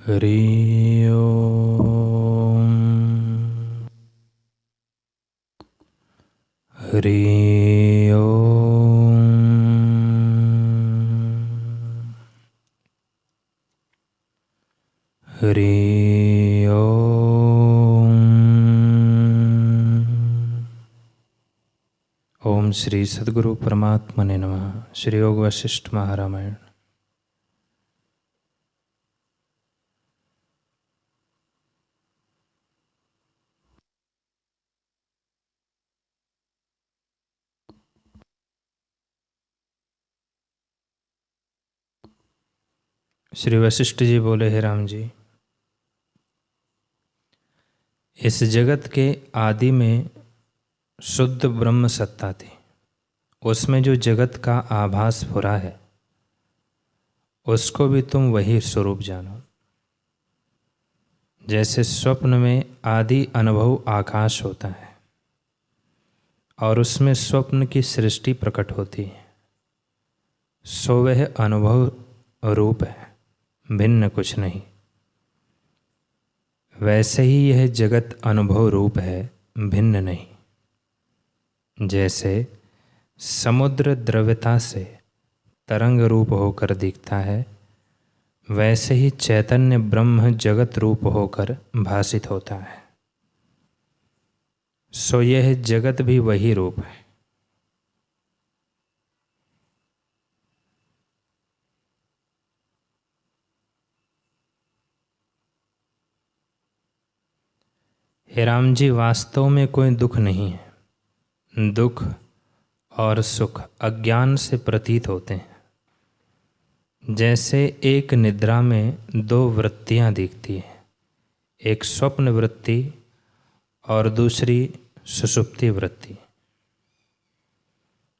हरि ओम। हरि ओम। हरि ओम। ओम श्री सद्गुरु परमात्मने नमः। श्री योग वशिष्ठ महारामायण। श्री वशिष्ठ जी बोले, हे राम जी, इस जगत के आदि में शुद्ध ब्रह्म सत्ता थी। उसमें जो जगत का आभास हो रहा है उसको भी तुम वही स्वरूप जानो। जैसे स्वप्न में आदि अनुभव आकाश होता है और उसमें स्वप्न की सृष्टि प्रकट होती है, सो वह अनुभव रूप है, भिन्न कुछ नहीं। वैसे ही यह जगत अनुभव रूप है, भिन्न नहीं। जैसे समुद्र द्रव्यता से तरंग रूप होकर दिखता है, वैसे ही चैतन्य ब्रह्म जगत रूप होकर भासित होता है। सो यह जगत भी वही रूप है। हे राम जी, वास्तव में कोई दुख नहीं है। दुख और सुख अज्ञान से प्रतीत होते हैं। जैसे एक निद्रा में दो वृत्तियां दिखती हैं, एक स्वप्न वृत्ति और दूसरी सुषुप्ति वृत्ति।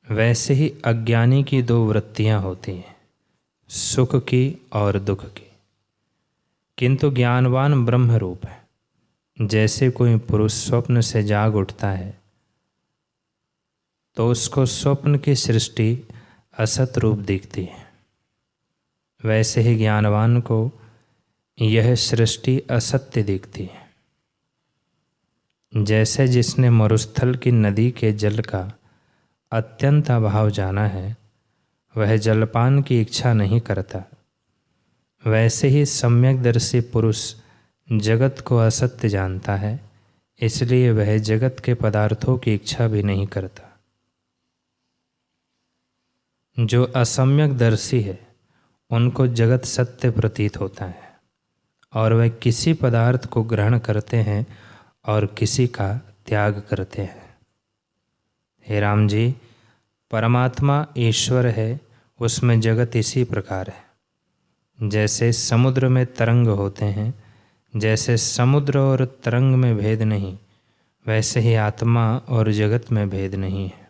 वैसे ही अज्ञानी की दो वृत्तियां होती हैं, सुख की और दुख की। किंतु ज्ञानवान ब्रह्म रूप है। जैसे कोई पुरुष स्वप्न से जाग उठता है तो उसको स्वप्न की सृष्टि असत रूप दिखती है, वैसे ही ज्ञानवान को यह सृष्टि असत्य दिखती है। जैसे जिसने मरुस्थल की नदी के जल का अत्यंत अभाव जाना है, वह जलपान की इच्छा नहीं करता, वैसे ही सम्यकदर्शी पुरुष जगत को असत्य जानता है, इसलिए वह जगत के पदार्थों की इच्छा भी नहीं करता। जो असम्यकदर्शी है उनको जगत सत्य प्रतीत होता है और वह किसी पदार्थ को ग्रहण करते हैं और किसी का त्याग करते हैं। हे राम जी, परमात्मा ईश्वर है, उसमें जगत इसी प्रकार है। जैसे समुद्र में तरंग होते हैं, जैसे समुद्र और तरंग में भेद नहीं, वैसे ही आत्मा और जगत में भेद नहीं है।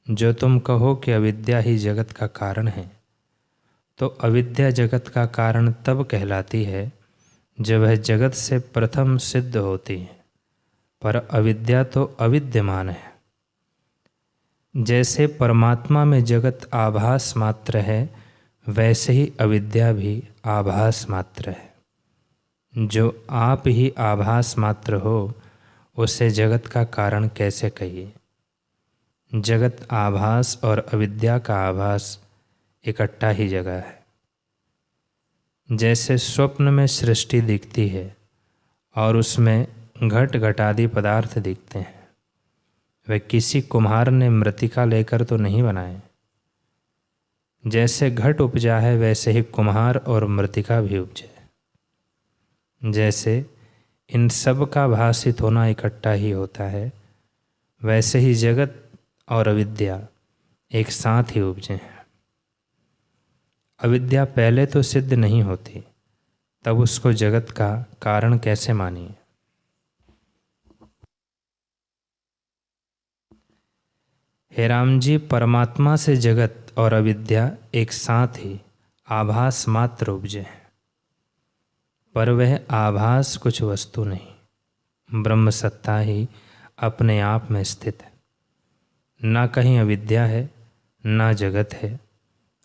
जो तुम कहो कि अविद्या ही जगत का कारण है, तो अविद्या जगत का कारण तब कहलाती है जब वह जगत से प्रथम सिद्ध होती है, पर अविद्या तो अविद्यमान है। जैसे परमात्मा में जगत आभास मात्र है, वैसे ही अविद्या भी आभास मात्र है। जो आप ही आभास मात्र हो, उसे जगत का कारण कैसे कहिए। जगत आभास और अविद्या का आभास इकट्ठा ही जगह है। जैसे स्वप्न में सृष्टि दिखती है और उसमें घट घटादि पदार्थ दिखते हैं, वह किसी कुम्हार ने मृत्तिका लेकर तो नहीं बनाए। जैसे घट उपजा है, वैसे ही कुम्हार और मृत्तिका भी उपजे। जैसे इन सब का भासित होना इकट्ठा ही होता है, वैसे ही जगत और अविद्या एक साथ ही उपजे हैं। अविद्या पहले तो सिद्ध नहीं होती, तब उसको जगत का कारण कैसे मानिए। हे राम जी, परमात्मा से जगत और अविद्या एक साथ ही आभास मात्र उपजे हैं, पर वह आभास कुछ वस्तु नहीं, ब्रह्म सत्ता ही अपने आप में स्थित है। ना कहीं अविद्या है, ना जगत है,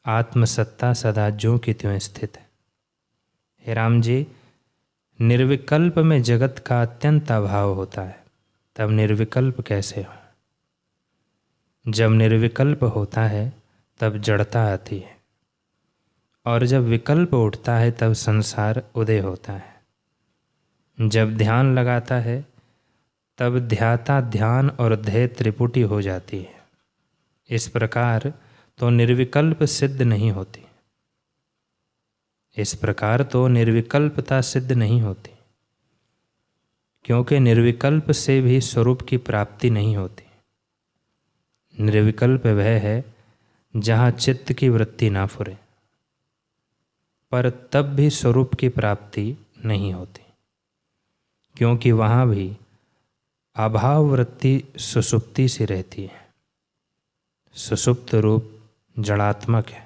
आत्मसत्ता सदा ज्यों की त्यों स्थित है। हे राम जी, निर्विकल्प में जगत का अत्यंत अभाव होता है, तब निर्विकल्प कैसे हो? जब निर्विकल्प होता है तब जड़ता आती है, और जब विकल्प उठता है तब संसार उदय होता है। जब ध्यान लगाता है तब ध्याता ध्यान और ध्येय त्रिपुटी हो जाती है। इस प्रकार तो निर्विकल्प सिद्ध नहीं होती, इस प्रकार तो निर्विकल्पता सिद्ध नहीं होती, क्योंकि निर्विकल्प से भी स्वरूप की प्राप्ति नहीं होती। निर्विकल्प वह है जहाँ चित्त की वृत्ति ना फुरे, पर तब भी स्वरूप की प्राप्ति नहीं होती, क्योंकि वहाँ भी अभाव वृत्ति सुषुप्ति सी रहती है। सुषुप्त रूप जड़ात्मक है।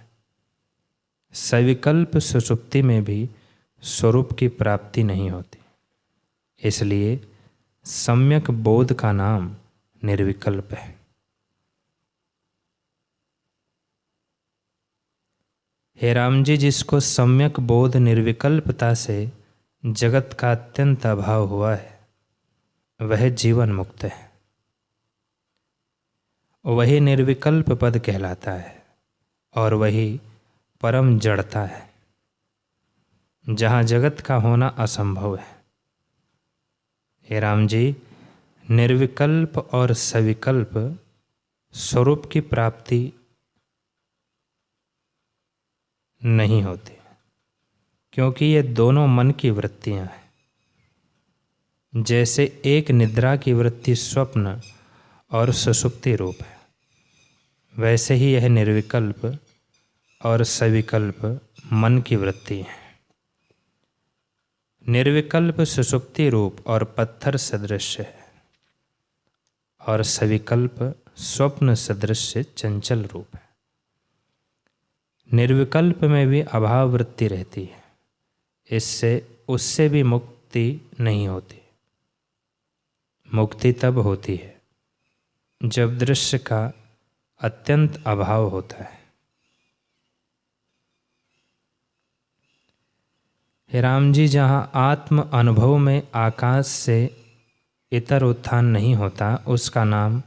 सविकल्प सुषुप्ति में भी स्वरूप की प्राप्ति नहीं होती, इसलिए सम्यक बोध का नाम निर्विकल्प है। हे राम जी, जिसको सम्यक बोध निर्विकल्पता से जगत का अत्यंत अभाव हुआ है, वह जीवन मुक्त है। वही निर्विकल्प पद कहलाता है, और वही परम जड़ता है, जहाँ जगत का होना असंभव है। हे राम जी, निर्विकल्प और सविकल्प स्वरूप की प्राप्ति नहीं होती, क्योंकि ये दोनों मन की वृत्तियां हैं। जैसे एक निद्रा की वृत्ति स्वप्न और सुषुप्ति रूप है, वैसे ही यह निर्विकल्प और सविकल्प मन की वृत्ति है। निर्विकल्प सुषुप्ति रूप और पत्थर सदृश है, और सविकल्प स्वप्न सदृश चंचल रूप है। निर्विकल्प में भी अभाव वृत्ति रहती है, इससे उससे भी मुक्ति नहीं होती। मुक्ति तब होती है जब दृश्य का अत्यंत अभाव होता है। हे राम जी, जहाँ आत्म अनुभव में आकाश से इतर उत्थान नहीं होता, उसका नाम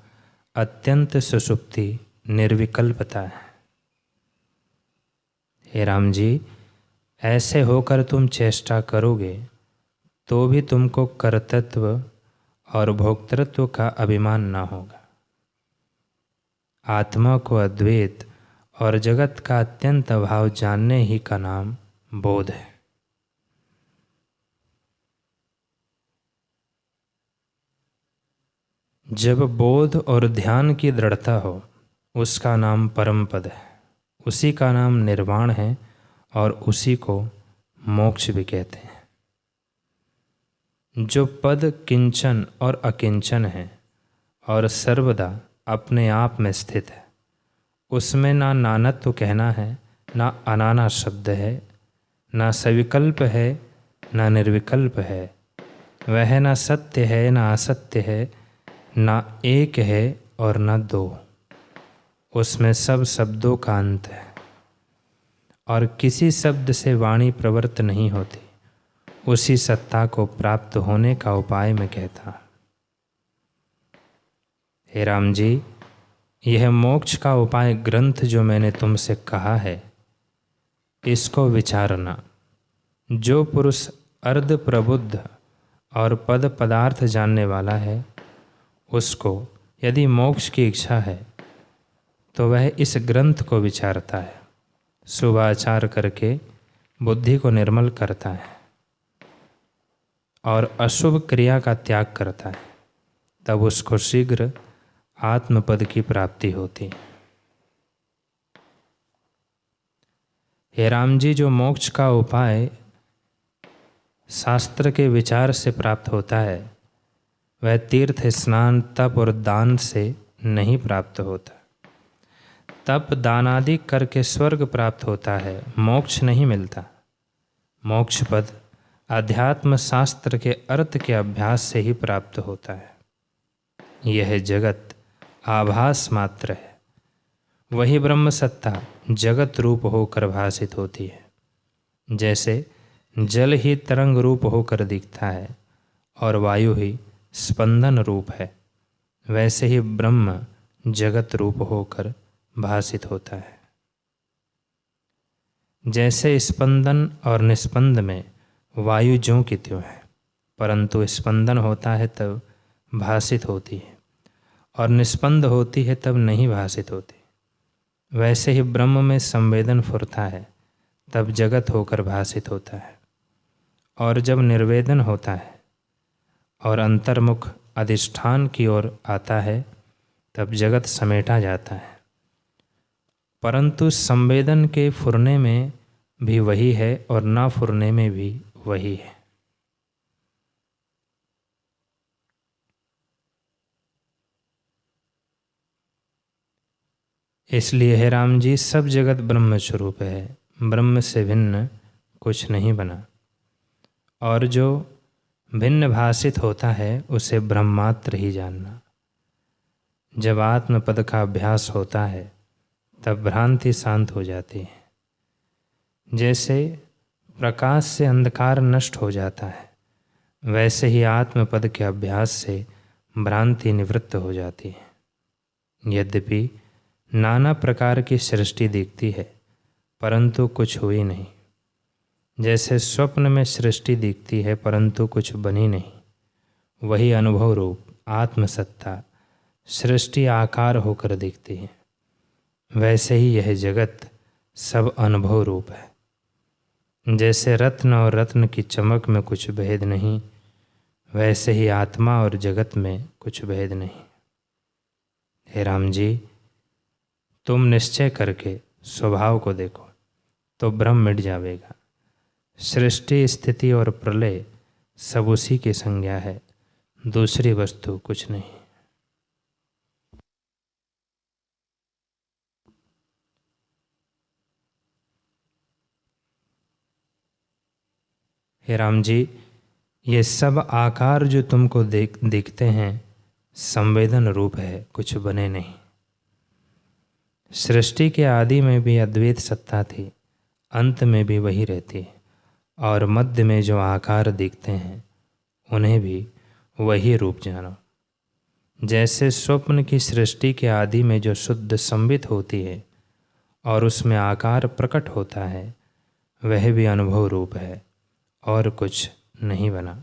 अत्यंत सुषुप्ति निर्विकल्पता है। हे राम जी, ऐसे होकर तुम चेष्टा करोगे तो भी तुमको कर्तृत्व और भोक्तृत्व का अभिमान न होगा। आत्मा को अद्वैत और जगत का अत्यंत अभाव जानने ही का नाम बोध है। जब बोध और ध्यान की दृढ़ता हो, उसका नाम परम पद है, उसी का नाम निर्वाण है, और उसी को मोक्ष भी कहते हैं। जो पद किंचन और अकिंचन है और सर्वदा अपने आप में स्थित है, उसमें ना नानत्व कहना है, ना अनाना शब्द है, ना सविकल्प है, ना निर्विकल्प है। वह ना सत्य है, ना असत्य है, ना एक है और ना दो। उसमें सब शब्दों का अंत है, और किसी शब्द से वाणी प्रवृत्त नहीं होती। उसी सत्ता को प्राप्त होने का उपाय मैं कहता। हे राम जी, यह मोक्ष का उपाय ग्रंथ जो मैंने तुमसे कहा है, इसको विचारना। जो पुरुष अर्ध प्रबुद्ध और पद पदार्थ जानने वाला है, उसको यदि मोक्ष की इच्छा है तो वह इस ग्रंथ को विचारता है, शुभ आचार करके बुद्धि को निर्मल करता है और अशुभ क्रिया का त्याग करता है, तब उसको शीघ्र आत्मपद की प्राप्ति होती है। हे राम जी, जो मोक्ष का उपाय शास्त्र के विचार से प्राप्त होता है, वह तीर्थ स्नान तप और दान से नहीं प्राप्त होता। तप दान आदि करके स्वर्ग प्राप्त होता है, मोक्ष नहीं मिलता। मोक्ष पद अध्यात्म शास्त्र के अर्थ के अभ्यास से ही प्राप्त होता है। यह जगत आभास मात्र है, वही ब्रह्म सत्ता जगत रूप होकर भाषित होती है। जैसे जल ही तरंग रूप होकर दिखता है और वायु ही स्पंदन रूप है, वैसे ही ब्रह्म जगत रूप होकर भासित होता है। जैसे स्पंदन और निस्पंद में वायु ज्यों की त्यों है, परंतु स्पंदन होता है तब भासित होती है और निस्पंद होती है तब नहीं भासित होती, वैसे ही ब्रह्म में संवेदन फुरता है तब जगत होकर भासित होता है, और जब निर्वेदन होता है और अंतर्मुख अधिष्ठान की ओर आता है तब जगत समेटा जाता है। परंतु संवेदन के फुरने में भी वही है और ना फुरने में भी वही है। इसलिए हे राम जी, सब जगत ब्रह्म स्वरूप है, ब्रह्म से भिन्न कुछ नहीं बना, और जो भिन्न भासित होता है उसे ब्रह्मात्र ही जानना। जब आत्मपद का अभ्यास होता है तब भ्रांति शांत हो जाती है। जैसे प्रकाश से अंधकार नष्ट हो जाता है, वैसे ही आत्मपद के अभ्यास से भ्रांति निवृत्त हो जाती है। यद्यपि नाना प्रकार की सृष्टि दिखती है परंतु कुछ हुई नहीं, जैसे स्वप्न में सृष्टि दिखती है परंतु कुछ बनी नहीं, वही अनुभव रूप आत्मसत्ता सृष्टि आकार होकर दिखती है। वैसे ही यह जगत सब अनुभव रूप है। जैसे रत्न और रत्न की चमक में कुछ भेद नहीं, वैसे ही आत्मा और जगत में कुछ भेद नहीं। हे राम जी, तुम निश्चय करके स्वभाव को देखो तो भ्रम मिट जाएगा। सृष्टि स्थिति और प्रलय सब उसी की संज्ञा है, दूसरी वस्तु कुछ नहीं। हे राम जी, ये सब आकार जो तुमको दिखते हैं संवेदन रूप है, कुछ बने नहीं। सृष्टि के आदि में भी अद्वैत सत्ता थी, अंत में भी वही रहती है, और मध्य में जो आकार दिखते हैं उन्हें भी वही रूप जानो। जैसे स्वप्न की सृष्टि के आदि में जो शुद्ध संवित होती है और उसमें आकार प्रकट होता है, वह भी अनुभव रूप है और कुछ नहीं बना।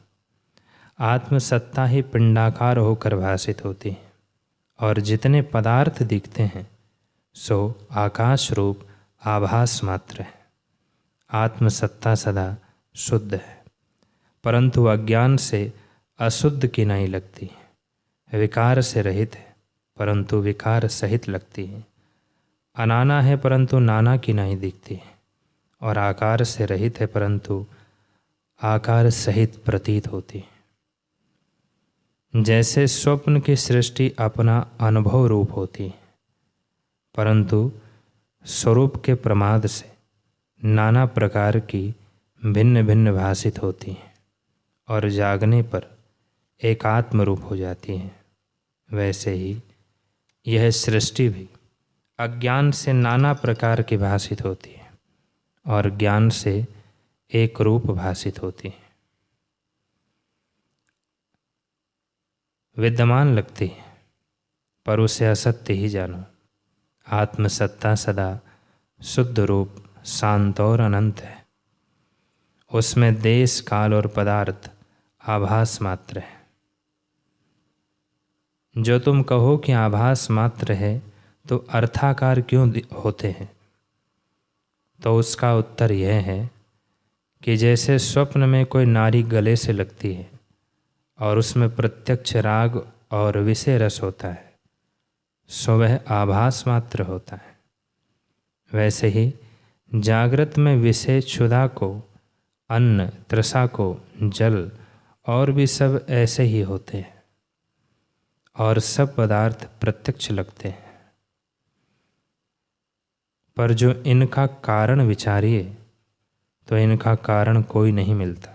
आत्मसत्ता ही पिंडाकार होकर भासित होती है, और जितने पदार्थ दिखते हैं सो आकाश रूप आभास मात्र है। आत्मसत्ता सदा शुद्ध है, परंतु अज्ञान से अशुद्ध की नहीं लगती है। विकार से रहित है परंतु विकार सहित लगती है। अनाना है परंतु नाना की नहीं दिखती है, और आकार से रहित है परंतु आकार सहित प्रतीत होती है। जैसे स्वप्न की सृष्टि अपना अनुभव रूप होती है, परंतु स्वरूप के प्रमाद से नाना प्रकार की भिन्न भिन्न भासित होती हैं और जागने पर एकात्म रूप हो जाती हैं, वैसे ही यह सृष्टि भी अज्ञान से नाना प्रकार की भासित होती है और ज्ञान से एक रूप भासित होती है। विद्यमान लगती है पर उसे असत्य ही जानो। आत्मसत्ता सदा शुद्ध रूप शांत और अनंत है, उसमें देश काल और पदार्थ आभास मात्र है। जो तुम कहो कि आभास मात्र है तो अर्थाकार क्यों होते हैं, तो उसका उत्तर यह है कि जैसे स्वप्न में कोई नारी गले से लगती है और उसमें प्रत्यक्ष राग और विषय रस होता है, सो वह आभास मात्र होता है। वैसे ही जागृत में विषय क्षुधा को, अन्न तृषा को, जल और भी सब ऐसे ही होते हैं और सब पदार्थ प्रत्यक्ष लगते हैं, पर जो इनका कारण विचारिए तो इनका कारण कोई नहीं मिलता।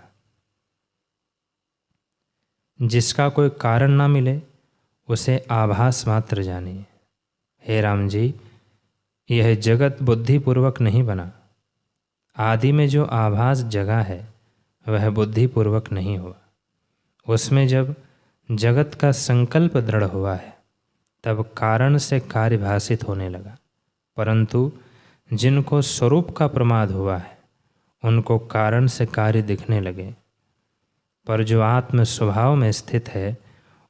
जिसका कोई कारण ना मिले उसे आभास मात्र जानिए। हे राम जी, यह जगत बुद्धिपूर्वक नहीं बना। आदि में जो आभास जगा है वह बुद्धिपूर्वक नहीं हुआ। उसमें जब जगत का संकल्प दृढ़ हुआ है तब कारण से कार्य भाषित होने लगा, परंतु जिनको स्वरूप का प्रमाद हुआ है उनको कारण से कार्य दिखने लगे। पर जो आत्म स्वभाव में स्थित है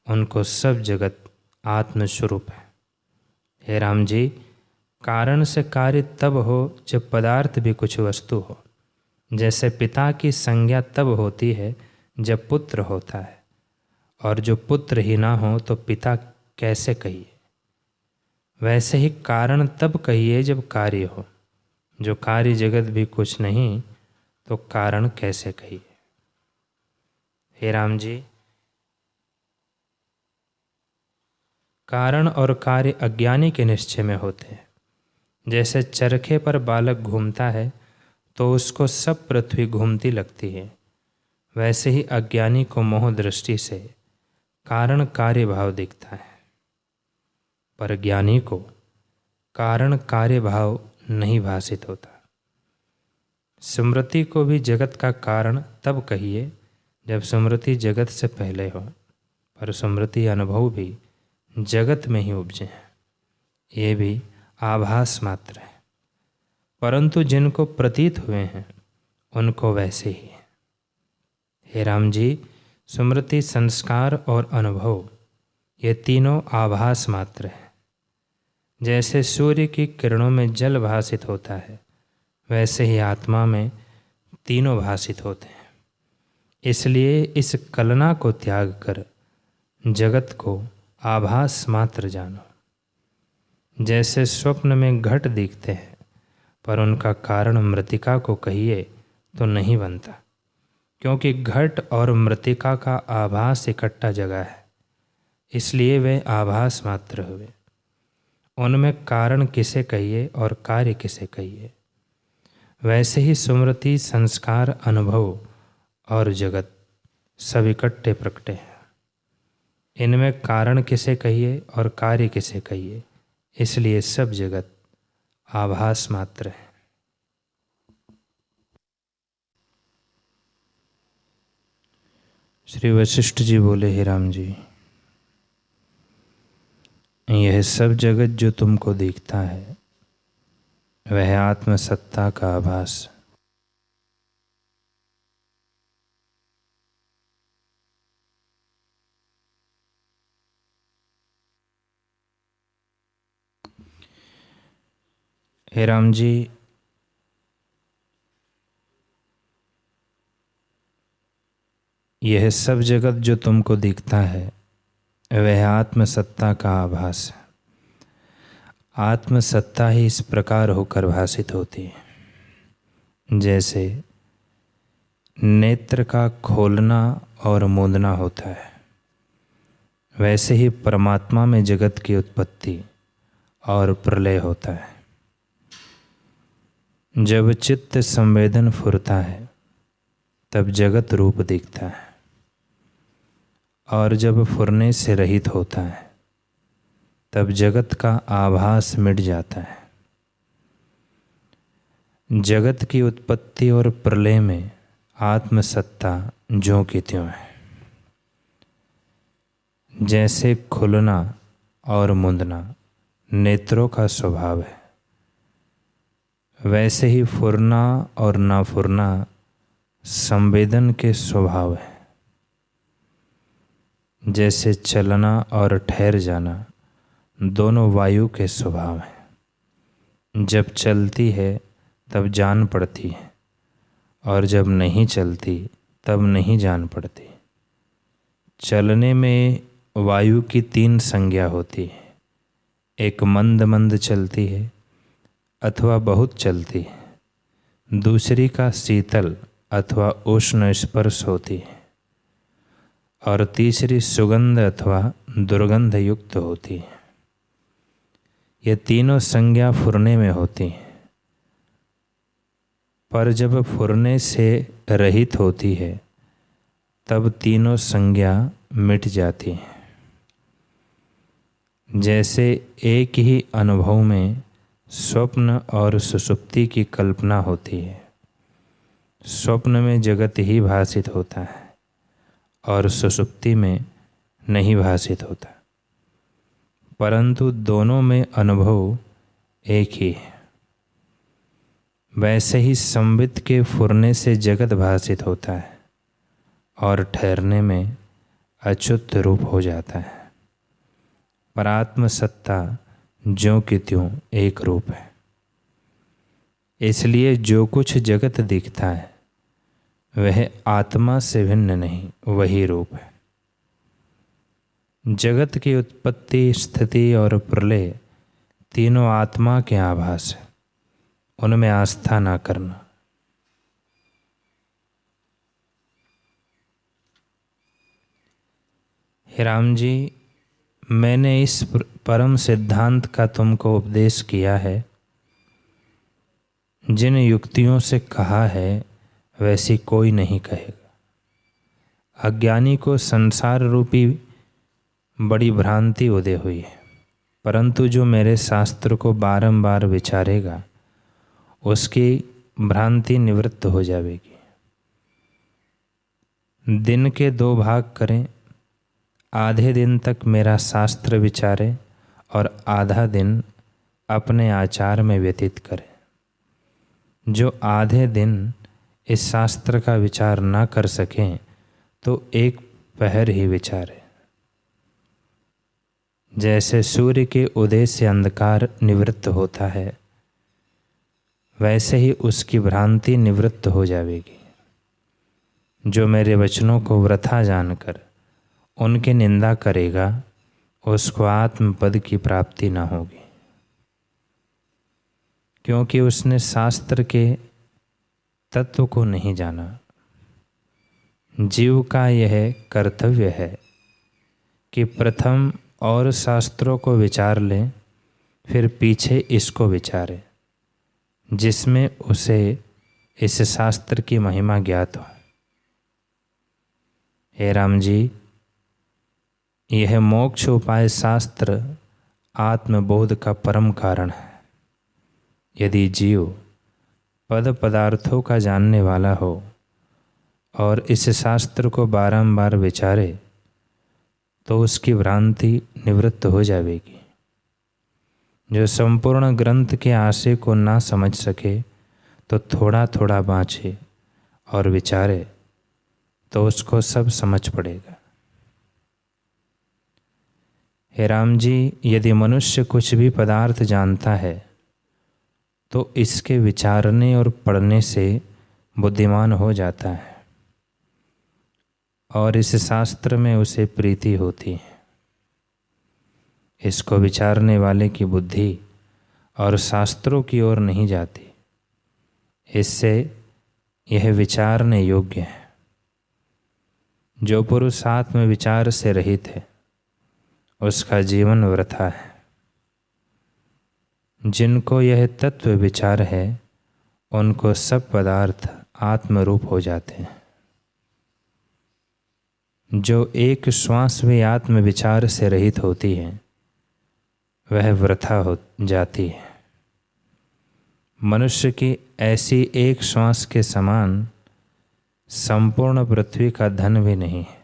उनको सब जगत आत्मस्वरूप है। हे राम जी, कारण से कार्य तब हो जब पदार्थ भी कुछ वस्तु हो। जैसे पिता की संज्ञा तब होती है जब पुत्र होता है, और जो पुत्र ही ना हो तो पिता कैसे कहिए। वैसे ही कारण तब कहिए जब कार्य हो। जो कार्य जगत भी कुछ नहीं तो कारण कैसे कहिए। हे राम जी, कारण और कार्य अज्ञानी के निश्चय में होते हैं। जैसे चरखे पर बालक घूमता है तो उसको सब पृथ्वी घूमती लगती है, वैसे ही अज्ञानी को मोह दृष्टि से कारण कार्य भाव दिखता है, पर ज्ञानी को कारण कार्य भाव नहीं भासित होता। स्मृति को भी जगत का कारण तब कहिए जब स्मृति जगत से पहले हो, पर स्मृति अनुभव भी जगत में ही उपजे हैं। ये भी आभास मात्र है, परंतु जिनको प्रतीत हुए हैं उनको वैसे ही है। हे राम जी, स्मृति, संस्कार और अनुभव ये तीनों आभास मात्र है। जैसे सूर्य की किरणों में जल भासित होता है, वैसे ही आत्मा में तीनों भासित होते हैं। इसलिए इस कलना को त्याग कर जगत को आभास मात्र जानो। जैसे स्वप्न में घट दिखते हैं, पर उनका कारण मृतिका को कहिए तो नहीं बनता, क्योंकि घट और मृतिका का आभास इकट्ठा जगह है, इसलिए वे आभास मात्र हुए। उनमें कारण किसे कहिए और कार्य किसे कहिए। वैसे ही स्मृति, संस्कार, अनुभव और जगत सब इकट्ठे प्रकटे हैं। इनमें कारण किसे कहिए और कार्य किसे कहिए, इसलिए सब जगत आभास मात्र है। श्री वशिष्ठ जी बोले, हे राम जी, यह सब जगत जो तुमको दिखता है वह आत्मसत्ता का आभास। हे राम जी, यह सब जगत जो तुमको दिखता है वह आत्मसत्ता का आभास है। आत्मसत्ता ही इस प्रकार होकर भासित होती है। जैसे नेत्र का खोलना और मूंदना होता है, वैसे ही परमात्मा में जगत की उत्पत्ति और प्रलय होता है। जब चित्त संवेदन फुरता है तब जगत रूप दिखता है, और जब फुरने से रहित होता है तब जगत का आभास मिट जाता है। जगत की उत्पत्ति और प्रलय में आत्मसत्ता ज्यों की त्यों है। जैसे खुलना और मुंदना नेत्रों का स्वभाव है, वैसे ही फुरना और ना फुरना संवेदन के स्वभाव है। जैसे चलना और ठहर जाना दोनों वायु के स्वभाव हैं। जब चलती है तब जान पड़ती है, और जब नहीं चलती तब नहीं जान पड़ती। चलने में वायु की 3 संज्ञा होती है। एक मंद मंद चलती है अथवा बहुत चलती है। दूसरी का शीतल अथवा उष्ण स्पर्श होती है, और तीसरी सुगंध अथवा दुर्गंध युक्त होती है। ये तीनों संज्ञा फुरने में होती हैं, पर जब फुरने से रहित होती है तब तीनों संज्ञा मिट जाती हैं। जैसे एक ही अनुभव में स्वप्न और सुषुप्ति की कल्पना होती है, स्वप्न में जगत ही भासित होता है और सुषुप्ति में नहीं भासित होता, परंतु दोनों में अनुभव एक ही है। वैसे ही संवित के फुरने से जगत भासित होता है और ठहरने में अच्युत रूप हो जाता है, पर आत्म सत्ता ज्यों की त्यों एक रूप है। इसलिए जो कुछ जगत दिखता है वह आत्मा से भिन्न नहीं, वही रूप है। जगत की उत्पत्ति, स्थिति और प्रलय तीनों आत्मा के आभास है, उनमें आस्था ना करना। हे राम जी, मैंने इस परम सिद्धांत का तुमको उपदेश किया है। जिन युक्तियों से कहा है वैसी कोई नहीं कहेगा। अज्ञानी को संसार रूपी बड़ी भ्रांति उदय हुई है, परंतु जो मेरे शास्त्र को बारंबार विचारेगा उसकी भ्रांति निवृत्त हो जाएगी। दिन के 2 भाग करें, आधे दिन तक मेरा शास्त्र विचारे और आधा दिन अपने आचार में व्यतीत करे। जो आधे दिन इस शास्त्र का विचार ना कर सकें तो एक पहर ही विचारे। जैसे सूर्य के उदय से अंधकार निवृत्त होता है, वैसे ही उसकी भ्रांति निवृत्त हो जाएगी। जो मेरे वचनों को वृथा जानकर उनकी निंदा करेगा उसको आत्मपद की प्राप्ति न होगी, क्योंकि उसने शास्त्र के तत्व को नहीं जाना। जीव का यह कर्तव्य है कि प्रथम और शास्त्रों को विचार लें, फिर पीछे इसको विचारे जिसमें उसे इस शास्त्र की महिमा ज्ञात हो। हे राम जी, यह मोक्ष उपाय शास्त्र आत्मबोध का परम कारण है। यदि जीव पद पदार्थों का जानने वाला हो और इस शास्त्र को बारंबार विचारे तो उसकी भ्रांति निवृत्त हो जाएगी। जो संपूर्ण ग्रंथ के आशय को ना समझ सके तो थोड़ा थोड़ा बाँचे और विचारे तो उसको सब समझ पड़ेगा। हे राम जी, यदि मनुष्य कुछ भी पदार्थ जानता है तो इसके विचारने और पढ़ने से बुद्धिमान हो जाता है और इस शास्त्र में उसे प्रीति होती है। इसको विचारने वाले की बुद्धि और शास्त्रों की ओर नहीं जाती, इससे यह विचारने योग्य है। जो पुरुष आत्म विचार से रहित है उसका जीवन वृथा है। जिनको यह तत्व विचार है उनको सब पदार्थ आत्मरूप हो जाते हैं। जो एक श्वास भी आत्म विचार से रहित होती है वह वृथा हो जाती है। मनुष्य की ऐसी एक श्वास के समान संपूर्ण पृथ्वी का धन भी नहीं है।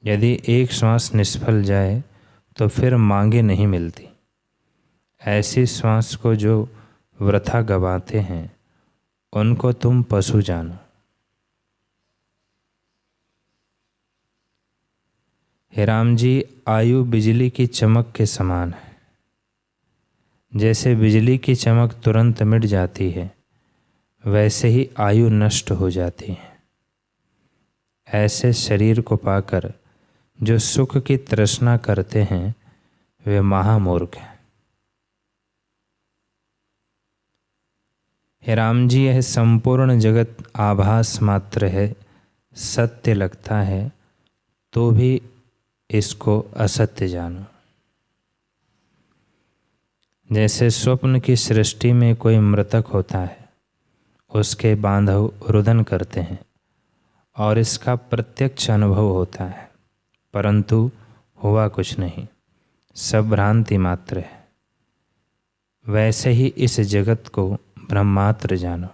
यदि एक श्वास निष्फल जाए तो फिर मांगे नहीं मिलती। ऐसी श्वास को जो वृथा गवाते हैं उनको तुम पशु जानो। हे राम जी, आयु बिजली की चमक के समान है। जैसे बिजली की चमक तुरंत मिट जाती है वैसे ही आयु नष्ट हो जाती है। ऐसे शरीर को पाकर जो सुख की तृष्णा करते हैं वे महामूर्ख हैं। हे राम जी, यह संपूर्ण जगत आभास मात्र है। सत्य लगता है तो भी इसको असत्य जानो। जैसे स्वप्न की सृष्टि में कोई मृतक होता है, उसके बांधव रुदन करते हैं और इसका प्रत्यक्ष अनुभव होता है, परंतु हुआ कुछ नहीं, सब भ्रांति मात्र है। वैसे ही इस जगत को ब्रह्मात्र जानो।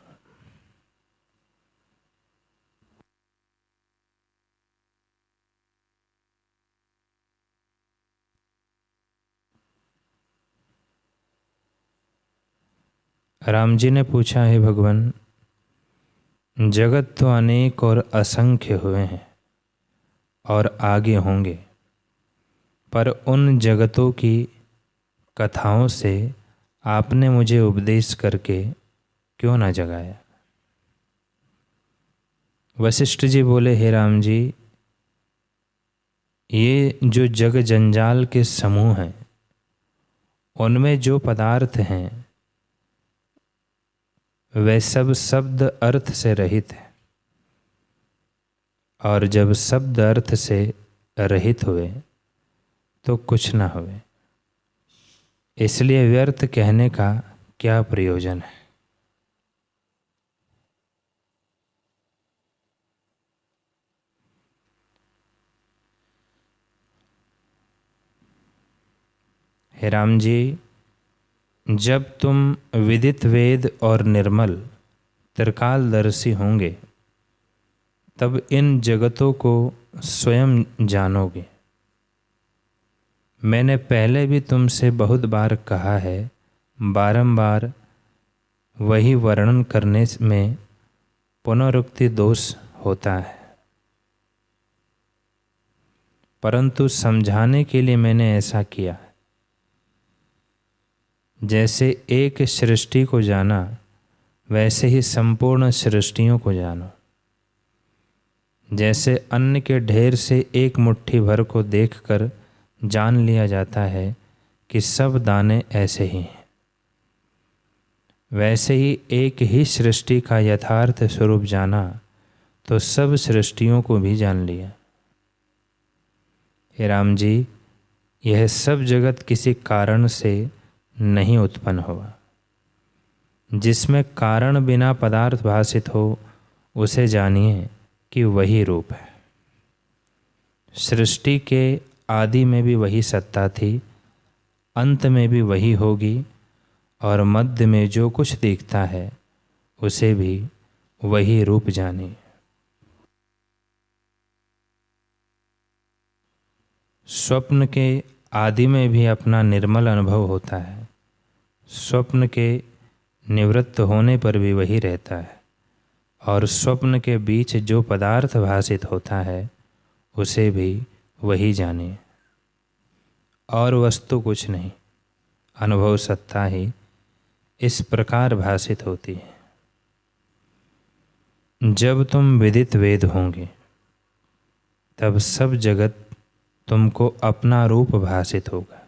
राम जी ने पूछा, हे भगवान, जगत तो अनेक और असंख्य हुए हैं और आगे होंगे, पर उन जगतों की कथाओं से आपने मुझे उपदेश करके क्यों न जगाया? वशिष्ठ जी बोले, हे राम जी, ये जो जग जंजाल के समूह हैं, उनमें जो पदार्थ हैं वे सब शब्द अर्थ से रहित है, और जब शब्द अर्थ से रहित हुए तो कुछ न हुए, इसलिए व्यर्थ कहने का क्या प्रयोजन है? हे राम जी, जब तुम विदित वेद और निर्मल त्रिकालदर्शी होंगे तब इन जगतों को स्वयं जानोगे। मैंने पहले भी तुमसे बहुत बार कहा है, बारंबार वही वर्णन करने में पुनरुक्ति दोष होता है, परंतु समझाने के लिए मैंने ऐसा किया। जैसे एक सृष्टि को जाना, वैसे ही संपूर्ण सृष्टियों को जानो। जैसे अन्न के ढेर से एक मुट्ठी भर को देखकर जान लिया जाता है कि सब दाने ऐसे ही हैं, वैसे ही एक ही सृष्टि का यथार्थ स्वरूप जाना तो सब सृष्टियों को भी जान लिया। हे राम जी, यह सब जगत किसी कारण से नहीं उत्पन्न हुआ। जिसमें कारण बिना पदार्थ भासित हो उसे जानिए कि वही रूप है। सृष्टि के आदि में भी वही सत्ता थी, अंत में भी वही होगी, और मध्य में जो कुछ दिखता है उसे भी वही रूप जानिए। स्वप्न के आदि में भी अपना निर्मल अनुभव होता है, स्वप्न के निवृत्त होने पर भी वही रहता है, और स्वप्न के बीच जो पदार्थ भासित होता है उसे भी वही जानिए। और वस्तु कुछ नहीं, अनुभव सत्ता ही इस प्रकार भासित होती है। जब तुम विदित वेद होंगे तब सब जगत तुमको अपना रूप भासित होगा।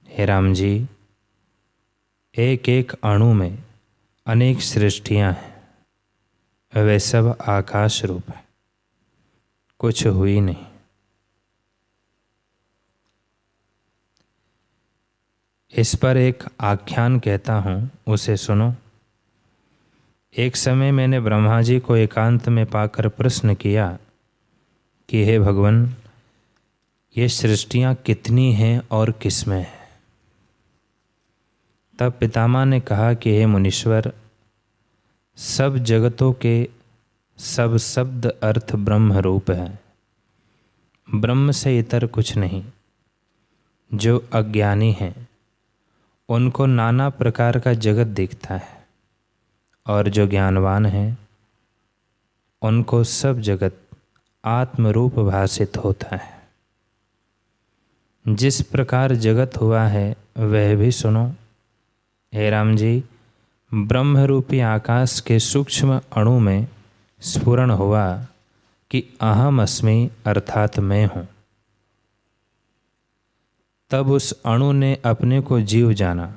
हे राम जी, एक एक अणु में अनेक सृष्टियां हैं, वे सब आकाश रूप है, कुछ हुई नहीं। इस पर एक आख्यान कहता हूँ, उसे सुनो। एक समय मैंने ब्रह्मा जी को एकांत में पाकर प्रश्न किया कि हे भगवान, ये सृष्टियाँ कितनी हैं और किसमें हैं? तब पितामह ने कहा कि हे मुनीश्वर, सब जगतों के सब शब्द अर्थ ब्रह्म रूप है, ब्रह्म से इतर कुछ नहीं। जो अज्ञानी हैं उनको नाना प्रकार का जगत दिखता है, और जो ज्ञानवान हैं उनको सब जगत आत्मरूप भासित होता है। जिस प्रकार जगत हुआ है वह भी सुनो। हे राम जी, ब्रह्मरूपी आकाश के सूक्ष्म अणु में स्फुरण हुआ कि अहम अस्मि अर्थात मैं हूँ। तब उस अणु ने अपने को जीव जाना।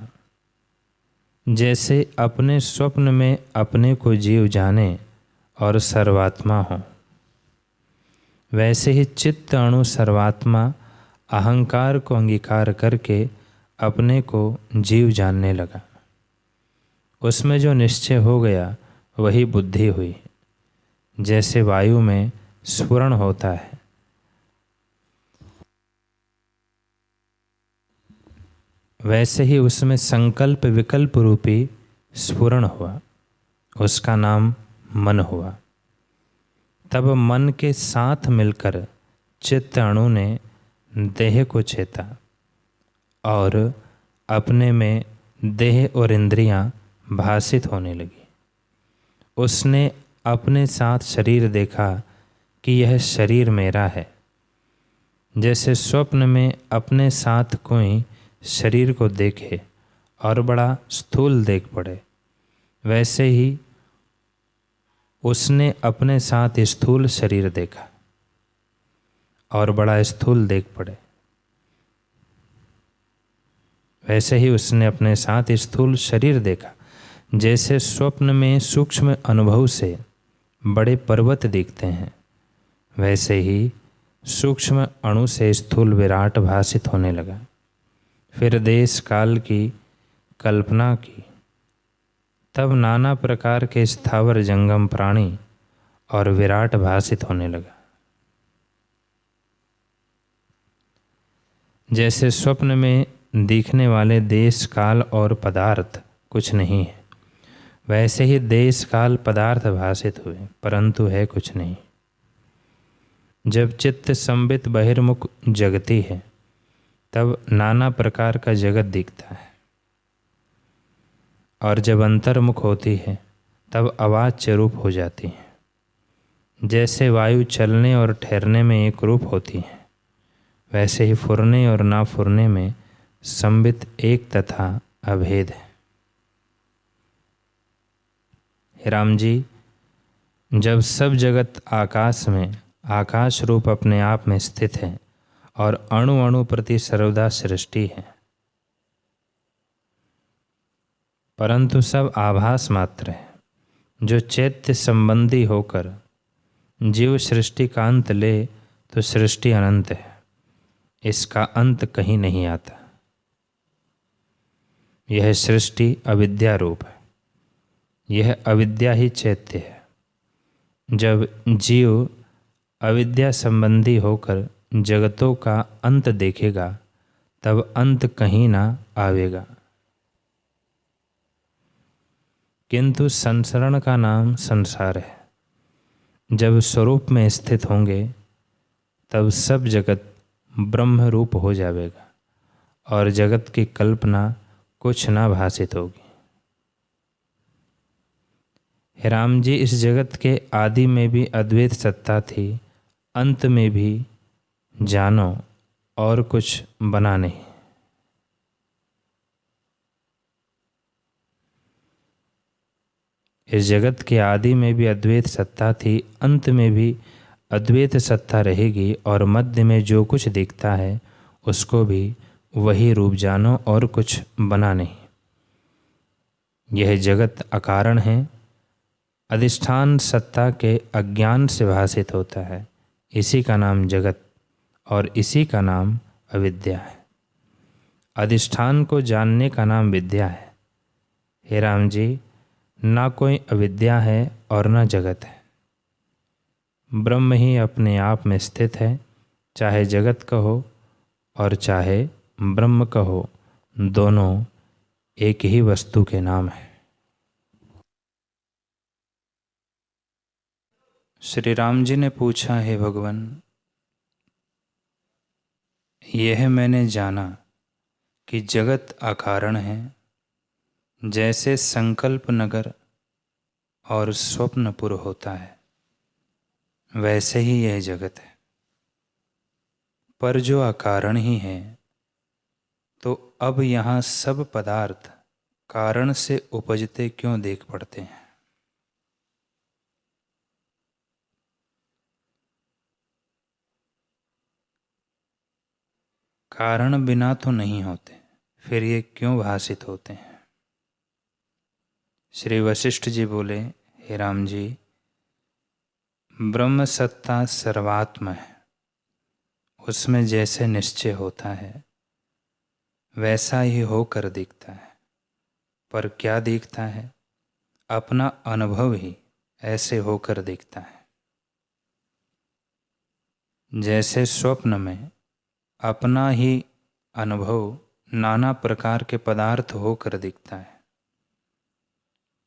जैसे अपने स्वप्न में अपने को जीव जाने और सर्वात्मा हो, वैसे ही चित्त अणु सर्वात्मा अहंकार को अंगीकार करके अपने को जीव जानने लगा। उसमें जो निश्चय हो गया वही बुद्धि हुई। जैसे वायु में स्फुरण होता है, वैसे ही उसमें संकल्प विकल्प रूपी स्फुरण हुआ, उसका नाम मन हुआ। तब मन के साथ मिलकर चित्त अणु ने देह को चेता और अपने में देह और इंद्रियां भासित होने लगी। उसने अपने साथ शरीर देखा कि यह शरीर मेरा है। जैसे स्वप्न में अपने साथ कोई शरीर को देखे और बड़ा स्थूल देख पड़े, वैसे ही उसने अपने साथ स्थूल शरीर देखा और बड़ा स्थूल देख पड़े। वैसे ही उसने अपने साथ स्थूल शरीर देखा। जैसे स्वप्न में सूक्ष्म अनुभव से बड़े पर्वत दिखते हैं, वैसे ही सूक्ष्म अणु से स्थूल विराट भासित होने लगा। फिर देश काल की कल्पना की, तब नाना प्रकार के स्थावर जंगम प्राणी और विराट भासित होने लगा। जैसे स्वप्न में दिखने वाले देश काल और पदार्थ कुछ नहीं है, वैसे ही देश काल पदार्थ भासित हुए, परंतु है कुछ नहीं। जब चित्त संबित बहिर्मुख जगती है, तब नाना प्रकार का जगत दिखता है, और जब अंतर्मुख होती है तब अवाच्य रूप हो जाती है। जैसे वायु चलने और ठहरने में एक रूप होती है, वैसे ही फुरने और ना फुरने में संबित एक तथा अभेद है। हे राम जी, जब सब जगत आकाश में आकाश रूप अपने आप में स्थित है और अणु अणु प्रति सर्वदा सृष्टि है, परंतु सब आभास मात्र है। जो चैत्य संबंधी होकर जीव सृष्टि का अंत ले तो सृष्टि अनंत है, इसका अंत कहीं नहीं आता। यह सृष्टि अविद्या रूप है, यह अविद्या ही चैत्य है। जब जीव अविद्या संबंधी होकर जगतों का अंत देखेगा, तब अंत कहीं ना आवेगा। किंतु संसरण का नाम संसार है। जब स्वरूप में स्थित होंगे, तब सब जगत ब्रह्म रूप हो जाएगा और जगत की कल्पना कुछ ना भासित होगी। हे राम जी, इस जगत के आदि में भी अद्वैत सत्ता थी, अंत में भी जानो और कुछ बना नहीं। इस जगत के आदि में भी अद्वैत सत्ता थी, अंत में भी अद्वैत सत्ता रहेगी, और मध्य में जो कुछ दिखता है उसको भी वही रूप जानो और कुछ बना नहीं। यह जगत अकारण है, अधिष्ठान सत्ता के अज्ञान से भासित होता है। इसी का नाम जगत और इसी का नाम अविद्या है। अधिष्ठान को जानने का नाम विद्या है। हे राम जी, ना कोई अविद्या है और ना जगत है। ब्रह्म ही अपने आप में स्थित है। चाहे जगत कहो और चाहे ब्रह्म कहो, दोनों एक ही वस्तु के नाम है। श्री राम जी ने पूछा, हे भगवान, यह मैंने जाना कि जगत अकारण है। जैसे संकल्प नगर और स्वप्नपुर होता है, वैसे ही यह जगत है। पर जो अकारण ही है, तो अब यहाँ सब पदार्थ कारण से उपजते क्यों देख पड़ते हैं? कारण बिना तो नहीं होते, फिर ये क्यों भासित होते हैं? श्री वशिष्ठ जी बोले, हे राम जी, ब्रह्म सत्ता सर्वात्म है। उसमें जैसे निश्चय होता है वैसा ही होकर दिखता है। पर क्या दिखता है? अपना अनुभव ही ऐसे होकर दिखता है। जैसे स्वप्न में अपना ही अनुभव नाना प्रकार के पदार्थ होकर दिखता है,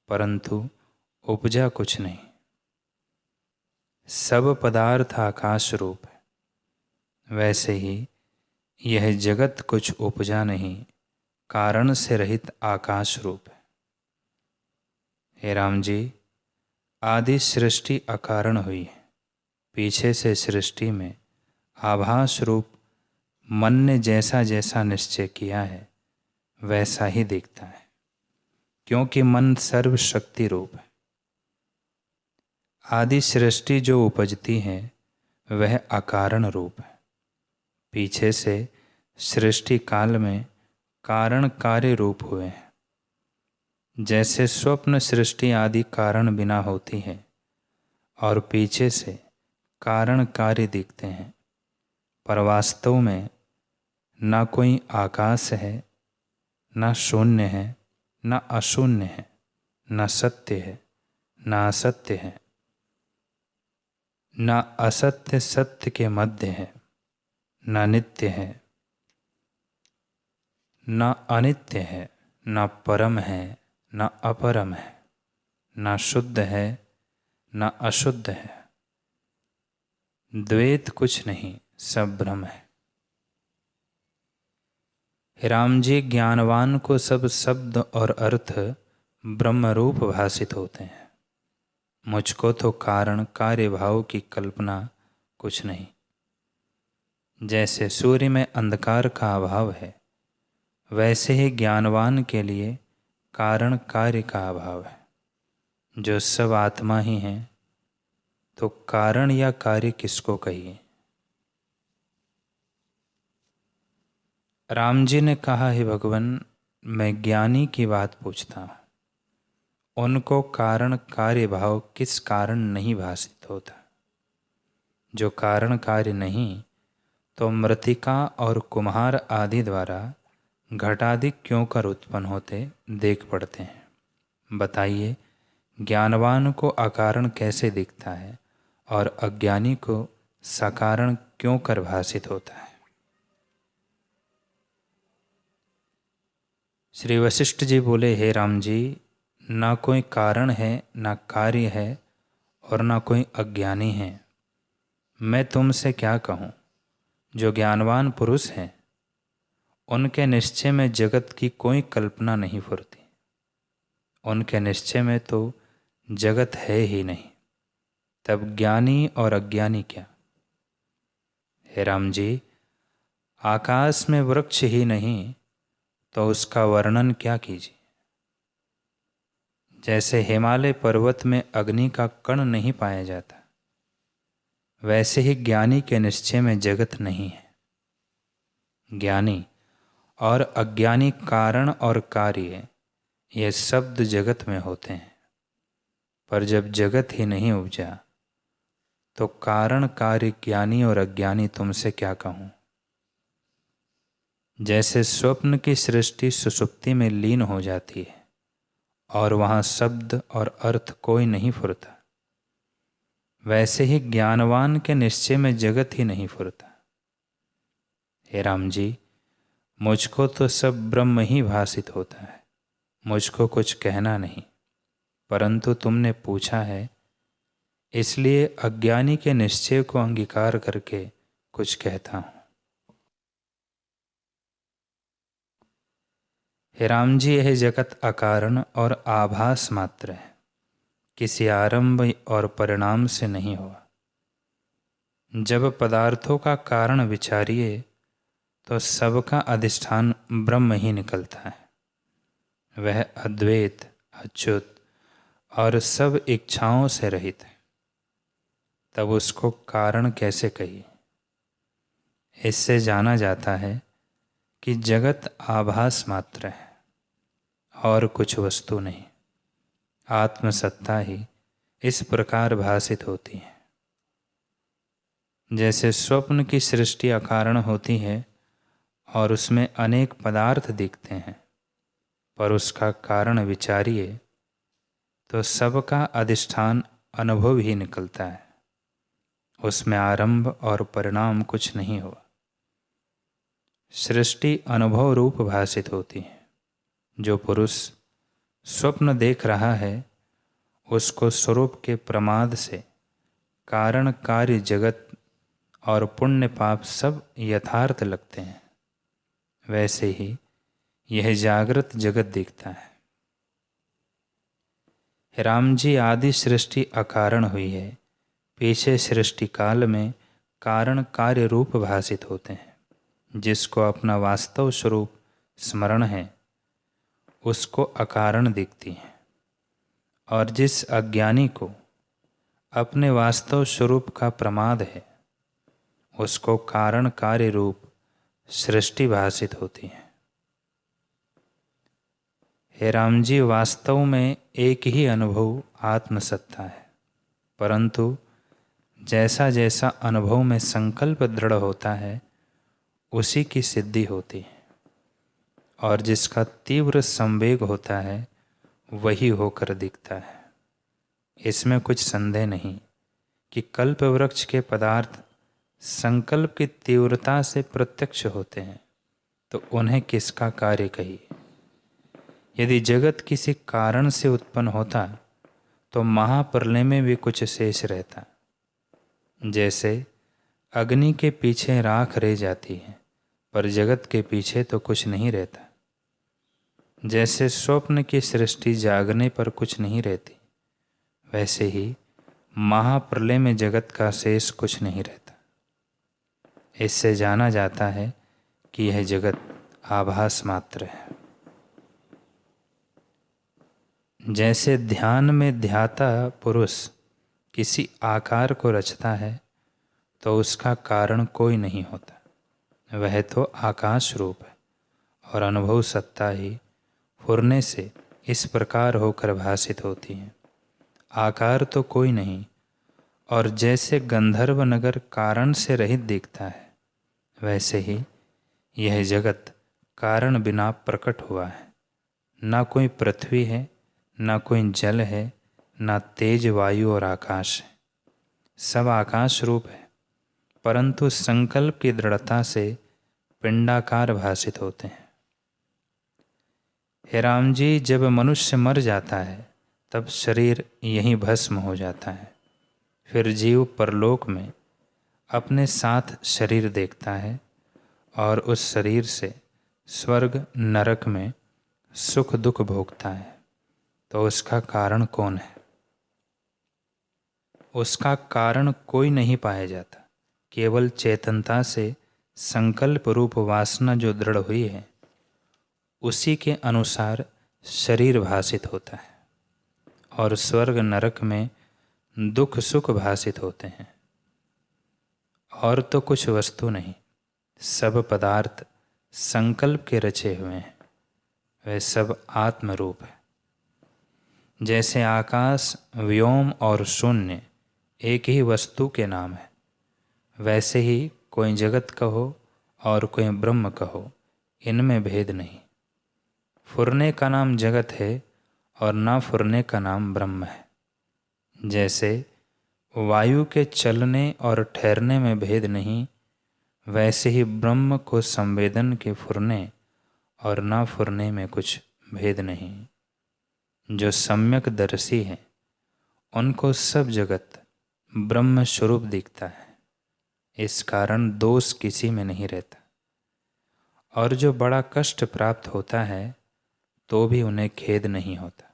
परंतु उपजा कुछ नहीं। सब पदार्थ आकाश रूप है, वैसे ही यह जगत कुछ उपजा नहीं, कारण से रहित आकाश रूप है। हे राम जी, आदि सृष्टि अकारण हुई है। पीछे से सृष्टि में आभास रूप मन ने जैसा जैसा निश्चय किया है वैसा ही दिखता है, क्योंकि मन सर्वशक्ति रूप है। आदि सृष्टि जो उपजती है वह अकारण रूप है। पीछे से सृष्टि काल में कारण कार्य रूप हुए हैं। जैसे स्वप्न सृष्टि आदि कारण बिना होती है और पीछे से कारण कार्य दिखते हैं, पर वास्तव में ना कोई आकाश है, ना शून्य है, ना अशून्य है, ना सत्य है, ना असत्य है, ना असत्य सत्य के मध्य है, ना नित्य है, ना अनित्य है, ना परम है, ना अपरम है, ना शुद्ध है, ना अशुद्ध है। द्वैत कुछ नहीं, सब ब्रह्म है। हे राम जी, ज्ञानवान को सब शब्द और अर्थ ब्रह्म रूप भासित होते हैं। मुझको तो कारण कार्य भाव की कल्पना कुछ नहीं। जैसे सूर्य में अंधकार का अभाव है, वैसे ही ज्ञानवान के लिए कारण कार्य का अभाव है। जो सब आत्मा ही है, तो कारण या कार्य किसको कहिए। राम जी ने कहा, हे भगवान, मैं ज्ञानी की बात पूछता हूँ। उनको कारण कार्य भाव किस कारण नहीं भासित होता। जो कारण कार्य नहीं, तो मृत्तिका और कुम्हार आदि द्वारा घटादि क्यों कर उत्पन्न होते देख पड़ते हैं। बताइए, ज्ञानवान को अकारण कैसे दिखता है और अज्ञानी को सकारण क्यों कर भासित होता है। श्री वशिष्ठ जी बोले, हे राम जी, ना कोई कारण है, ना कार्य है और ना कोई अज्ञानी है। मैं तुमसे क्या कहूँ। जो ज्ञानवान पुरुष हैं, उनके निश्चय में जगत की कोई कल्पना नहीं फुरती। उनके निश्चय में तो जगत है ही नहीं, तब ज्ञानी और अज्ञानी क्या। हे राम जी, आकाश में वृक्ष ही नहीं तो उसका वर्णन क्या कीजिए। जैसे हिमालय पर्वत में अग्नि का कण नहीं पाया जाता, वैसे ही ज्ञानी के निश्चय में जगत नहीं है। ज्ञानी और अज्ञानी कारण और कार्य ये शब्द जगत में होते हैं, पर जब जगत ही नहीं उपजा तो कारण कार्य ज्ञानी और अज्ञानी तुमसे क्या कहूँ। जैसे स्वप्न की सृष्टि सुषुप्ति में लीन हो जाती है और वहाँ शब्द और अर्थ कोई नहीं फुरता, वैसे ही ज्ञानवान के निश्चय में जगत ही नहीं फुरता। हे राम जी, मुझको तो सब ब्रह्म ही भासित होता है। मुझको कुछ कहना नहीं, परंतु तुमने पूछा है, इसलिए अज्ञानी के निश्चय को अंगीकार करके कुछ कहता हूँ। हे राम जी, यह जगत अकारण और आभास मात्र है, किसी आरंभ और परिणाम से नहीं हुआ। जब पदार्थों का कारण विचारिए तो सबका अधिष्ठान ब्रह्म ही निकलता है। वह अद्वैत, अच्युत और सब इच्छाओं से रहित है, तब उसको कारण कैसे कहिए। इससे जाना जाता है कि जगत आभास मात्र है और कुछ वस्तु नहीं। आत्मसत्ता ही इस प्रकार भासित होती है। जैसे स्वप्न की सृष्टि अकारण होती है और उसमें अनेक पदार्थ दिखते हैं, पर उसका कारण विचारिए तो सबका अधिष्ठान अनुभव ही निकलता है। उसमें आरंभ और परिणाम कुछ नहीं हुआ। सृष्टि अनुभव रूप भासित होती है। जो पुरुष स्वप्न देख रहा है, उसको स्वरूप के प्रमाद से कारण कार्य जगत और पुण्य पाप सब यथार्थ लगते हैं। वैसे ही यह जागृत जगत दिखता है। हे राम जी, आदि सृष्टि अकारण हुई है। पीछे सृष्टि काल में कारण कार्य रूप भासित होते हैं। जिसको अपना वास्तव स्वरूप स्मरण है उसको अकारण दिखती है, और जिस अज्ञानी को अपने वास्तव स्वरूप का प्रमाद है उसको कारण कार्य रूप सृष्टि भासित होती है। हे राम जी, वास्तव में एक ही अनुभव आत्मसत्ता है, परंतु जैसा जैसा अनुभव में संकल्प दृढ़ होता है उसी की सिद्धि होती है, और जिसका तीव्र संवेग होता है वही होकर दिखता है। इसमें कुछ संदेह नहीं कि कल्प वृक्ष के पदार्थ संकल्प की तीव्रता से प्रत्यक्ष होते हैं, तो उन्हें किसका कार्य कहिए। यदि जगत किसी कारण से उत्पन्न होता तो महाप्रलय में भी कुछ शेष रहता। जैसे अग्नि के पीछे राख रह जाती है, पर जगत के पीछे तो कुछ नहीं रहता। जैसे स्वप्न की सृष्टि जागने पर कुछ नहीं रहती, वैसे ही महाप्रलय में जगत का शेष कुछ नहीं रहता। इससे जाना जाता है कि यह जगत आभास मात्र है। जैसे ध्यान में ध्याता पुरुष किसी आकार को रचता है तो उसका कारण कोई नहीं होता, वह तो आकाश रूप है, और अनुभव सत्ता ही फुरने से इस प्रकार होकर भासित होती है। आकार तो कोई नहीं, और जैसे गंधर्व नगर कारण से रहित दिखता है, वैसे ही यह जगत कारण बिना प्रकट हुआ है। ना कोई पृथ्वी है, ना कोई जल है, ना तेज वायु और आकाश है। सब आकाश रूप है, परंतु संकल्प की दृढ़ता से पिंडाकार भासित होते हैं। हे राम जी, जब मनुष्य मर जाता है तब शरीर यहीं भस्म हो जाता है। फिर जीव परलोक में अपने साथ शरीर देखता है, और उस शरीर से स्वर्ग नरक में सुख दुख भोगता है। तो उसका कारण कौन है? उसका कारण कोई नहीं पाया जाता। केवल चेतनता से संकल्प रूप वासना जो दृढ़ हुई है उसी के अनुसार शरीर भासित होता है, और स्वर्ग नरक में दुख सुख भासित होते हैं। और तो कुछ वस्तु नहीं, सब पदार्थ संकल्प के रचे हुए हैं, वे सब आत्म रूप है। जैसे आकाश, व्योम और शून्य एक ही वस्तु के नाम है, वैसे ही कोई जगत कहो और कोई ब्रह्म कहो, इनमें भेद नहीं। फुरने का नाम जगत है और ना फुरने का नाम ब्रह्म है। जैसे वायु के चलने और ठहरने में भेद नहीं, वैसे ही ब्रह्म को संवेदन के फुरने और ना फुरने में कुछ भेद नहीं। जो सम्यक दर्शी हैं उनको सब जगत ब्रह्म स्वरूप दिखता है, इस कारण दोष किसी में नहीं रहता। और जो बड़ा कष्ट प्राप्त होता है तो भी उन्हें खेद नहीं होता।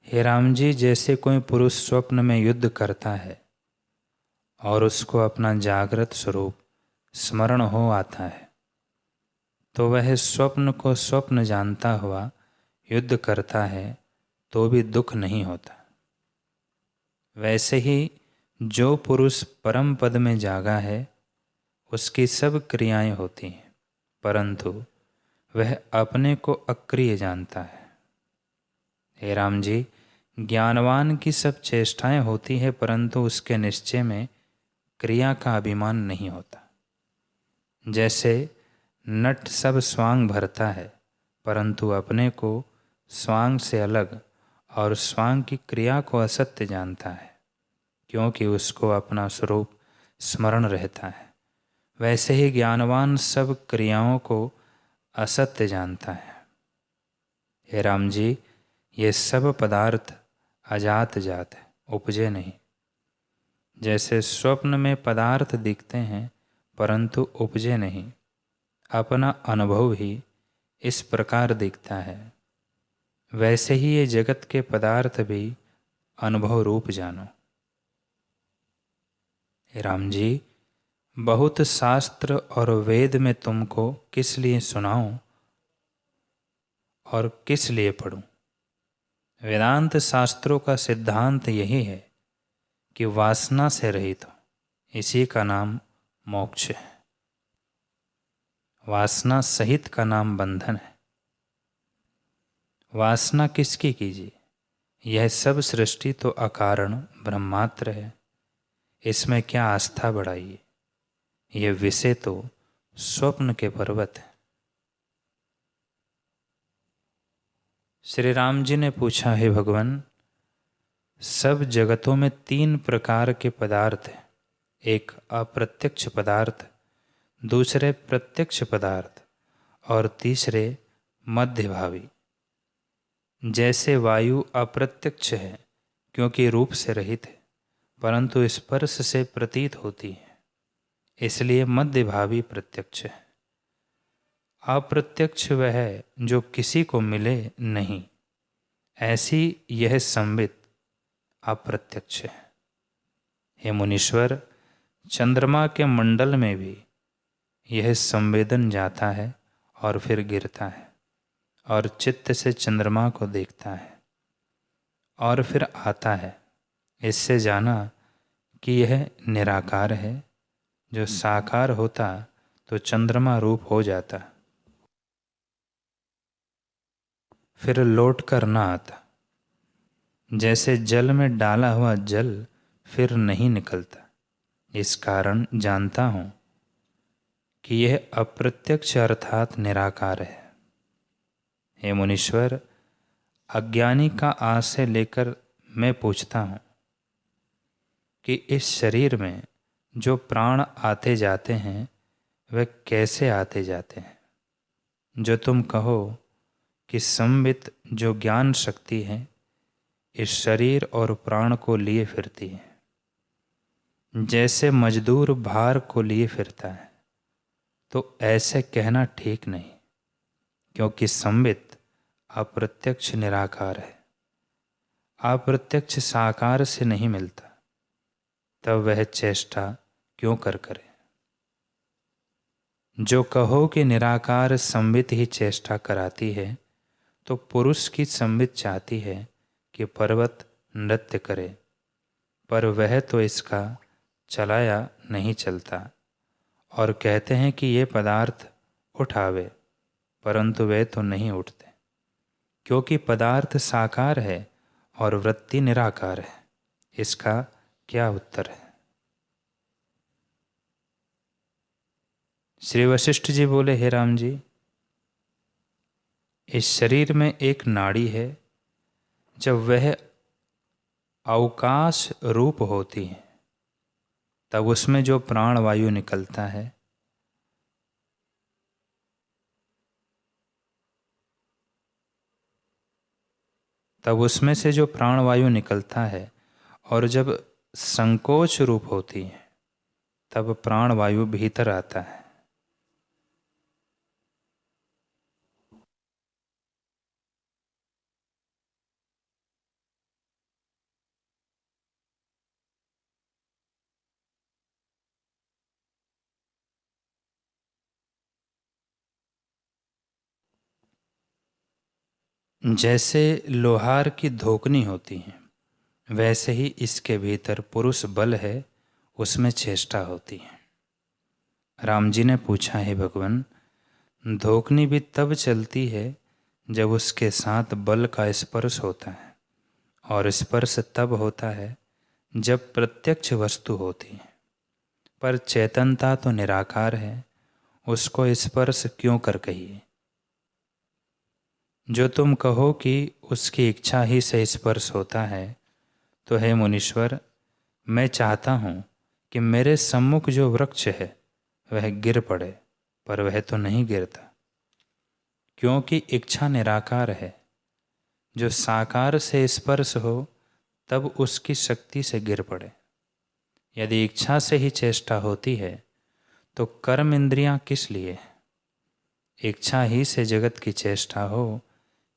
हे राम जी, जैसे कोई पुरुष स्वप्न में युद्ध करता है और उसको अपना जागृत स्वरूप स्मरण हो आता है, तो वह स्वप्न को स्वप्न जानता हुआ युद्ध करता है तो भी दुख नहीं होता। वैसे ही जो पुरुष परम पद में जागा है उसकी सब क्रियाएं होती हैं, परंतु वह अपने को अक्रिय जानता है। हे राम जी, ज्ञानवान की सब चेष्टाएं होती है, परंतु उसके निश्चय में क्रिया का अभिमान नहीं होता। जैसे नट सब स्वांग भरता है, परंतु अपने को स्वांग से अलग और स्वांग की क्रिया को असत्य जानता है, क्योंकि उसको अपना स्वरूप स्मरण रहता है। वैसे ही ज्ञानवान सब क्रियाओं को असत्य जानता है। हे राम जी, ये सब पदार्थ अजात जात है, उपजे नहीं। जैसे स्वप्न में पदार्थ दिखते हैं परंतु उपजे नहीं, अपना अनुभव ही इस प्रकार दिखता है, वैसे ही ये जगत के पदार्थ भी अनुभव रूप जानो। हे राम जी, बहुत शास्त्र और वेद में तुमको किस लिए सुनाऊं और किस लिए पढ़ूं? वेदांत शास्त्रों का सिद्धांत यही है कि वासना से रहित हो, इसी का नाम मोक्ष है। वासना सहित का नाम बंधन है। वासना किसकी कीजिए? यह सब सृष्टि तो अकारण ब्रह्मात्र है, इसमें क्या आस्था बढ़ाइए? यह विषय तो स्वप्न के पर्वत है। श्री राम जी ने पूछा, हे भगवान, सब जगतों में 3 प्रकार के पदार्थ हैं। एक अप्रत्यक्ष पदार्थ, दूसरे प्रत्यक्ष पदार्थ और तीसरे मध्यभावी। जैसे वायु अप्रत्यक्ष है क्योंकि रूप से रहित है, परंतु स्पर्श से प्रतीत होती है, इसलिए मध्यभावी प्रत्यक्ष है। अप्रत्यक्ष वह है जो किसी को मिले नहीं, ऐसी यह संबित अप्रत्यक्ष है। हे मुनीश्वर, चंद्रमा के मंडल में भी यह संवेदन जाता है और फिर गिरता है और चित्त से चंद्रमा को देखता है और फिर आता है। इससे जाना कि यह निराकार है। जो साकार होता तो चंद्रमा रूप हो जाता, फिर लौट कर ना आता। जैसे जल में डाला हुआ जल फिर नहीं निकलता, इस कारण जानता हूँ कि यह अप्रत्यक्ष अर्थात निराकार है। हे मुनीश्वर, अज्ञानी का आशय लेकर मैं पूछता हूँ कि इस शरीर में जो प्राण आते जाते हैं वे कैसे आते जाते हैं? जो तुम कहो कि संबित जो ज्ञान शक्ति है इस शरीर और प्राण को लिए फिरती है, जैसे मजदूर भार को लिए फिरता है, तो ऐसे कहना ठीक नहीं, क्योंकि संबित अप्रत्यक्ष निराकार है। अप्रत्यक्ष साकार से नहीं मिलता, तब वह चेष्टा क्यों कर करे? जो कहो कि निराकार संबित ही चेष्टा कराती है, तो पुरुष की संबित चाहती है कि पर्वत नृत्य करे, पर वह तो इसका चलाया नहीं चलता, और कहते हैं कि ये पदार्थ उठावे, परंतु वे तो नहीं उठते, क्योंकि पदार्थ साकार है और वृत्ति निराकार है। इसका क्या उत्तर है? श्री वशिष्ठ जी बोले, हे राम जी, इस शरीर में एक नाड़ी है। जब वह अवकाश रूप होती है तब उसमें जो प्राण वायु निकलता है तब उसमें से जो प्राण वायु निकलता है और जब संकोच रूप होती है तब प्राण वायु भीतर आता है। जैसे लोहार की धोकनी होती है, वैसे ही इसके भीतर पुरुष बल है, उसमें चेष्टा होती है। राम जी ने पूछा, है भगवान, धोकनी भी तब चलती है जब उसके साथ बल का स्पर्श होता है, और स्पर्श तब होता है जब प्रत्यक्ष वस्तु होती है। पर चेतनता तो निराकार है, उसको स्पर्श क्यों कर कहिए? जो तुम कहो कि उसकी इच्छा ही से स्पर्श होता है, तो हे मुनीश्वर, मैं चाहता हूँ कि मेरे सम्मुख जो वृक्ष है वह गिर पड़े, पर वह तो नहीं गिरता, क्योंकि इच्छा निराकार है। जो साकार से स्पर्श हो तब उसकी शक्ति से गिर पड़े, यदि इच्छा से ही चेष्टा होती है तो कर्म इंद्रियां किस लिए? इच्छा ही से जगत की चेष्टा हो,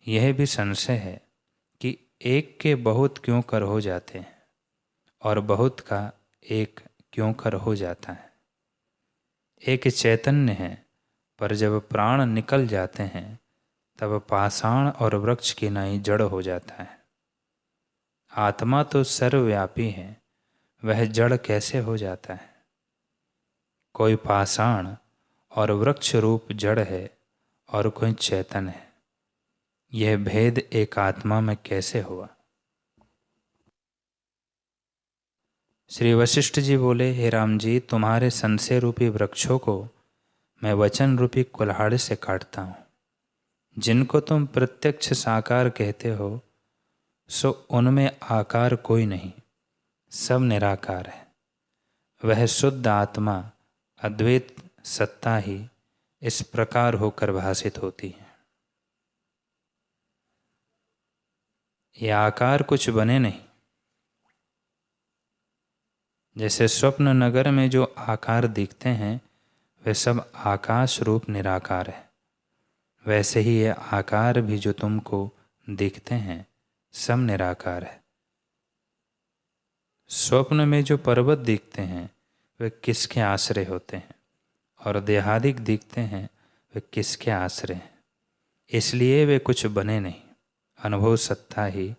यह भी संशय है कि एक के बहुत क्यों कर हो जाते हैं और बहुत का एक क्यों कर हो जाता है। एक चैतन्य है, पर जब प्राण निकल जाते हैं तब पाषाण और वृक्ष की नाई जड़ हो जाता है। आत्मा तो सर्वव्यापी है, वह जड़ कैसे हो जाता है? कोई पाषाण और वृक्ष रूप जड़ है और कोई चेतन है, यह भेद एक आत्मा में कैसे हुआ? श्री वशिष्ठ जी बोले, हे राम जी, तुम्हारे संशय रूपी वृक्षों को मैं वचन रूपी कुल्हाड़े से काटता हूँ। जिनको तुम प्रत्यक्ष साकार कहते हो, सो उनमें आकार कोई नहीं, सब निराकार है। वह शुद्ध आत्मा अद्वैत सत्ता ही इस प्रकार होकर भासित होती है। यह आकार कुछ बने नहीं। जैसे स्वप्न नगर में जो आकार दिखते हैं वे सब आकाश रूप निराकार है, वैसे ही ये आकार भी जो तुमको दिखते हैं सब निराकार है। स्वप्न में जो पर्वत दिखते हैं वे किसके आश्रय होते हैं, और देहादिक दिखते हैं वे किसके आश्रय हैं? इसलिए वे कुछ बने नहीं। अनुभव सत्ता ही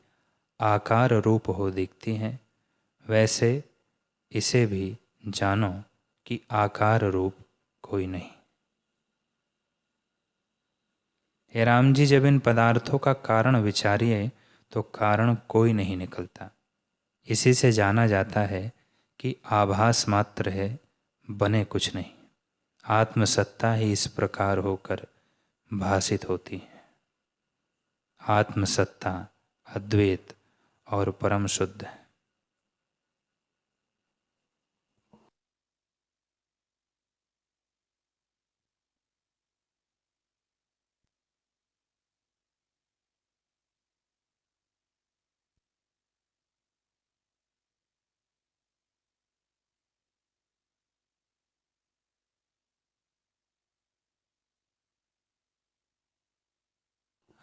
आकार रूप हो दिखती हैं। वैसे इसे भी जानो कि आकार रूप कोई नहीं। हे राम जी, जब इन पदार्थों का कारण विचारिए तो कारण कोई नहीं निकलता। इसी से जाना जाता है कि आभास मात्र है, बने कुछ नहीं। आत्मसत्ता ही इस प्रकार होकर भासित होती है। आत्मसत्ता अद्वैत और परम शुद्ध है।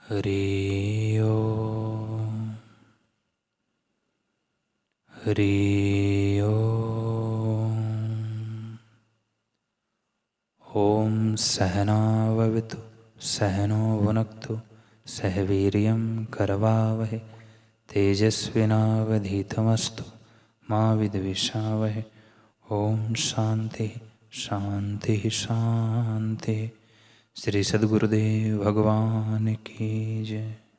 हरि ओम, हरि ओम। ओम सहनाववतु सहनो भुनक्तु सह वीर्यं करवावहै तेजस्विनावधीतमस्तु मा विद्विषावहै। ओम शांति शांति शांति। श्री सद्गुरुदेव भगवान की जय।